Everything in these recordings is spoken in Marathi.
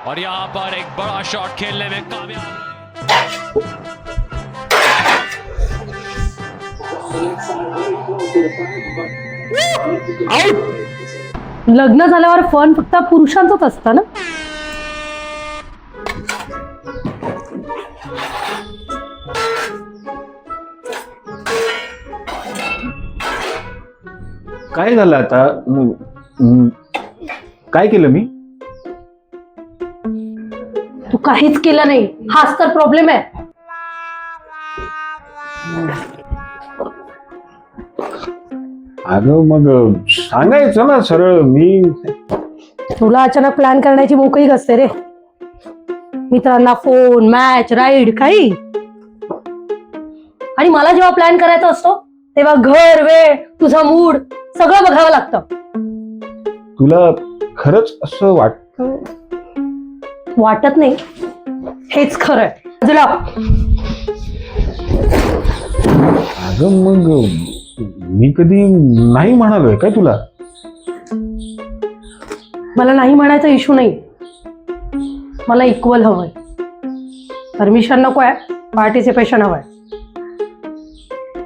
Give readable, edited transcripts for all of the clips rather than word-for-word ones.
और यहाँ पर एक बड़ा शॉट खेलने में कामयाब लग्न झाल्यावर फन फक्त पुरुषांचंच असतं ना. काय झालं आता? काय केलं मी? तू काहीच केलं नाही, हाच तर प्रॉब्लेम आहे. अगं मग सांगायचं ना सरळ. मी तुला अचानक प्लॅन करण्याची मोकळीक असते रे. मित्रांना फोन, मॅच, राईड काही. आणि मला जेव्हा प्लॅन करायचा असतो तेव्हा घर, वेळ, तुझा मूड सगळं बघावं लागतं. तुला खरंच असं वाटतं? वाटत नाही, हेच खरं आहे. बाजूला. अगं मग मी कधी नाही म्हणालोय काय तुला? मला नाही म्हणायचा इश्यू नाही, मला इक्वल हवंय. परमिशन नको आहे, पार्टिसिपेशन हवंय.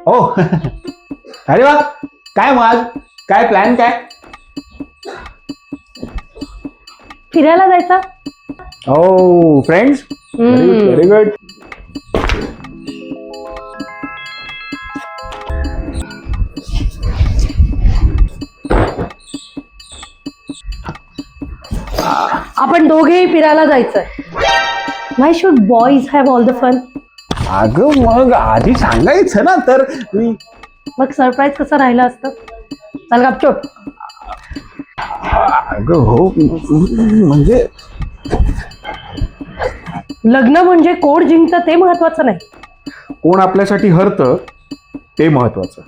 ओ अरे वा, काय मग आज काय प्लॅन? काय फिरायला जायचा. ओ फ्रेंड्स, व्हेरी गुड. आपण दोघेही फिरायला जायचंय. Why should boys have all the fun? अगं मग आधी सांगायचं ना. तर मी मग सरप्राईज कसं राहिलं असतं? चल गपचूप. अगं हो, म्हणजे लग्न म्हणजे कोण जिंकतं ते महत्वाचं नाही, कोण आपल्यासाठी हरतं ते महत्वाचं.